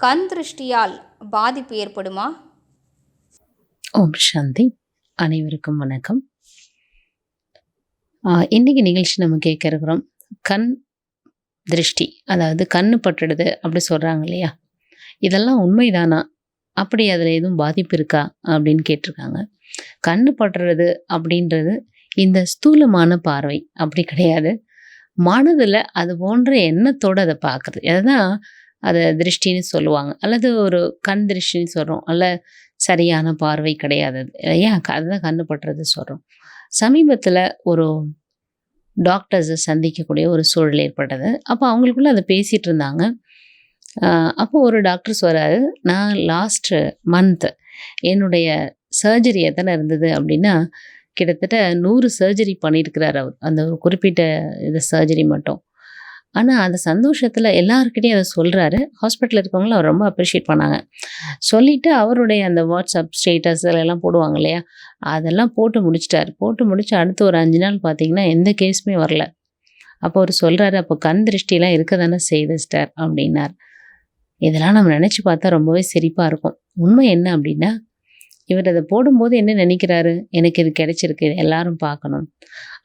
கண் திருஷ்டியால் பாதிப்பு ஏற்படுமா? ஓம் சாந்தி. அனைவருக்கும் வணக்கம். இன்னைக்கு நிகழ்ச்சி நம்ம கேட்க இருக்கிறோம். கண் திருஷ்டி, அதாவது கண்ணு பட்டுடுது அப்படி சொல்கிறாங்க இல்லையா, இதெல்லாம் உண்மைதானா? அப்படி அதில் எதுவும் பாதிப்பு இருக்கா அப்படின்னு கேட்டிருக்காங்க. கண்ணு பட்டுறது அப்படின்றது இந்த ஸ்தூலமான பார்வை அப்படி கிடையாது. மனதில் அது போன்ற எண்ணத்தோடு அதை பார்க்குறது, அதுதான் அதை திருஷ்டின்னு சொல்லுவாங்க. அல்லது ஒரு கண் திருஷ்டின்னு சொல்கிறோம், அல்ல சரியான பார்வை கிடையாது அது, ஏன் அதுதான் கண்ணு பட்டுறது சொல்கிறோம். சமீபத்தில் ஒரு டாக்டர்ஸை சந்திக்கக்கூடிய ஒரு சூழல் ஏற்பட்டது. அப்போ அவங்களுக்குள்ள அதை பேசிகிட்டு இருந்தாங்க. அப்போ ஒரு டாக்டர் சொல்கிறாரு, நான் லாஸ்ட்டு மந்த் என்னுடைய சர்ஜரி எத்தனை இருந்தது அப்படின்னா, கிட்டத்தட்ட 100 சர்ஜரி பண்ணியிருக்கிறார் அவர், அந்த ஒரு குறிப்பிட்ட இது சர்ஜரி மட்டும். ஆனால் அந்த சந்தோஷத்தில் எல்லாருக்கிட்டையும் அதை சொல்கிறாரு. ஹாஸ்பிட்டலில் இருக்கவங்களும் அவர் ரொம்ப அப்ரிஷியேட் பண்ணாங்க. சொல்லிவிட்டு அவருடைய அந்த வாட்ஸ்அப் ஸ்டேட்டஸ் எல்லாம் போடுவாங்க இல்லையா, அதெல்லாம் போட்டு முடிச்சிட்டார். போட்டு முடிச்சு அடுத்து ஒரு 5 நாள் பார்த்திங்கன்னா எந்த கேஸுமே வரல. அப்போ அவர் சொல்கிறாரு, அப்போ கண் திருஷ்டிலாம் இருக்க தானே செய்யுது சிஸ்டர் அப்படின்னார். இதெல்லாம் நம்ம நினச்சி பார்த்தா ரொம்பவே சிரிப்பாக இருக்கும். உண்மை என்ன அப்படின்னா, இவர் அதை போடும்போது என்ன நினைக்கிறாரு, எனக்கு இது கிடைச்சிருக்கு, இது எல்லாரும் பார்க்கணும்.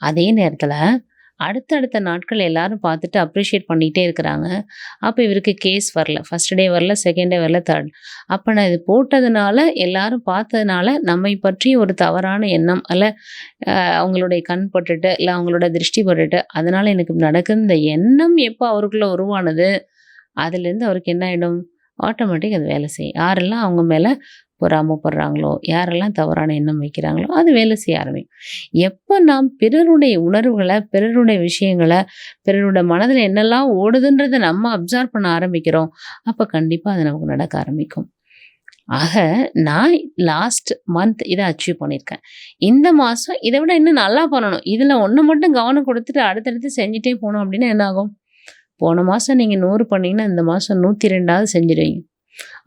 அதே நேரத்தில் அடுத்தடுத்த நாட்கள் எல்லாரும் பார்த்துட்டு அப்ரிஷியேட் பண்ணிகிட்டே இருக்கிறாங்க. அப்போ இவருக்கு கேஸ் வரல, ஃபஸ்ட் டே வரல, செகண்ட் டே வரல, தேர்ட். அப்போ நான் இது போட்டதுனால, எல்லாரும் பார்த்ததுனால நம்மை பற்றி ஒரு தவறான எண்ணம், அல்ல அவங்களுடைய கண் பட்டுட்டு, இல்லை அவங்களோட திருஷ்டி பட்டுட்டு, அதனால் எனக்கு நடக்குது இந்த எண்ணம் எப்போ அவருக்குள்ளே உருவானது, அதுலேருந்து அவருக்கு என்ன ஆகிடும், ஆட்டோமேட்டிக் அது வேலை செய்யும். யாரெல்லாம் அவங்க மேலே பொறாமப்படுறாங்களோ, யாரெல்லாம் தவறான எண்ணம் வைக்கிறாங்களோ, அது வேலை செய்ய ஆரம்பிக்கும். எப்போ நாம் பிறருடைய உணர்வுகளை, பிறருடைய விஷயங்களை, பிறருடைய மனதில் என்னெல்லாம் ஓடுதுன்றதை நம்ம அப்சர்வ் பண்ண ஆரம்பிக்கிறோம், அப்போ கண்டிப்பாக அது நமக்கு நடக்க ஆரம்பிக்கும். ஆக நான் லாஸ்ட் மந்த் இதை அச்சீவ் பண்ணியிருக்கேன். இந்த மாதம் இதை விட இன்னும் நல்லா பண்ணணும். இதில் ஒன்று மட்டும் கவனம் கொடுத்துட்டு அடுத்தடுத்து செஞ்சுட்டே போனோம் அப்படின்னா என்ன ஆகும்? போன மாதம் நீங்கள் 100 பண்ணிங்கன்னா இந்த மாதம் 102வது செஞ்சிடுவீங்க.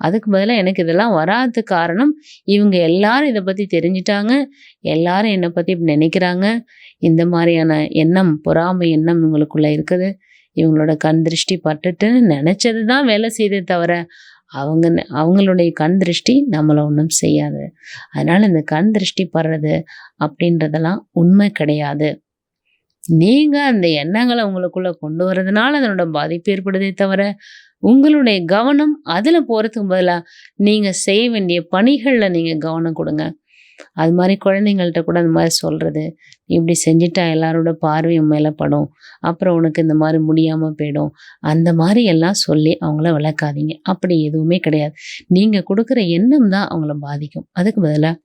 அதுக்கு பதிலாக எனக்கு இதெல்லாம் வராது காரணம், இவங்க எல்லாரும் இதை பற்றி தெரிஞ்சிட்டாங்க, எல்லாரும் என்னை பற்றி இப்படி நினைக்கிறாங்க, இந்த மாதிரியான எண்ணம், பொறாமை எண்ணம் இவங்களுக்குள்ளே இருக்குது, இவங்களோட கண் திருஷ்டி பட்டுட்டுன்னு நினச்சது தான் வேலை செய்தே தவிர அவங்களுடைய கண் திருஷ்டி நம்மளை ஒன்றும் செய்யாது. அதனால் இந்த கண் திருஷ்டி படுறது அப்படின்றதெல்லாம் உண்மை கிடையாது. நீங்கள் அந்த எண்ணங்களை உங்களுக்குள்ளே கொண்டு வரதுனால அதனோட பாதிப்பு ஏற்படுதே தவிர, உங்களுடைய கவனம் அதில் போகிறதுக்கு பதிலாக நீங்கள் செய்ய வேண்டிய பணிகளில் நீங்கள் கவனம் கொடுங்க. அது மாதிரி குழந்தைங்கள்ட்ட கூட அந்த மாதிரி சொல்கிறது, இப்படி செஞ்சுட்டா எல்லாரோட பார்வையும் மேலே படும், அப்புறம் உனக்கு இந்த மாதிரி முடியாமல் போயிடும், அந்த மாதிரி எல்லாம் சொல்லி அவங்கள விளக்காதீங்க. அப்படி எதுவுமே கிடையாது. நீங்கள் கொடுக்குற எண்ணம் தான் அவங்கள பாதிக்கும். அதுக்கு பதிலாக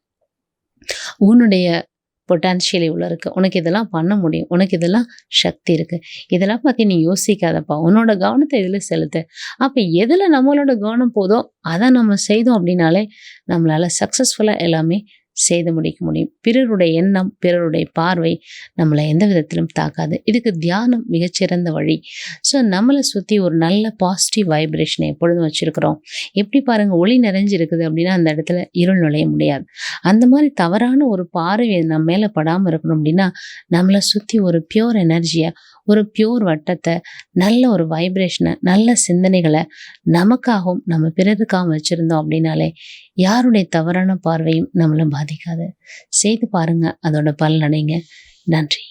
உன்னுடைய பொட்டான்ஷியல் இவ்வளோ இருக்குது, உனக்கு இதெல்லாம் பண்ண முடியும், உனக்கு இதெல்லாம் சக்தி இருக்குது, இதெல்லாம் பற்றி நீ யோசிக்காதப்பா, உன்னோட கவனத்தை இதில் செலுத்து. அப்போ எதில் நம்மளோட கவனம் போதோ அதை நம்ம செய்தோம் அப்படின்னாலே நம்மளால் சக்ஸஸ்ஃபுல்லாக எல்லாமே செய்து முடிக்க முடியும். பிறருடைய எண்ணம், பிறருடைய பார்வை நம்மளை எந்த விதத்திலும் தாக்காது. இதுக்கு தியானம் மிகச்சிறந்த வழி. ஸோ நம்மளை சுற்றி ஒரு நல்ல பாசிட்டிவ் வைப்ரேஷனை எப்பொழுதும் வச்சுருக்கிறோம். எப்படி பாருங்கள், ஒளி நிறைஞ்சிருக்குது அப்படின்னா அந்த இடத்துல இருள் நுழைய முடியாது. அந்த மாதிரி தவறான ஒரு பார்வை நம்ம மேலே படாமல் இருக்கணும் அப்படின்னா நம்மளை சுற்றி ஒரு பியூர் எனர்ஜியை, ஒரு பியூர் வட்டத்தை, நல்ல ஒரு வைப்ரேஷனை, நல்ல சிந்தனைகளை நமக்காகவும் நம்ம பிறருக்காகவும் வச்சுருந்தோம் அப்படின்னாலே யாருடைய தவறான பார்வையும் நம்மளை பாதிக்காது. செய்து பாருங்க, அதோட பலனடைங்க. நன்றி.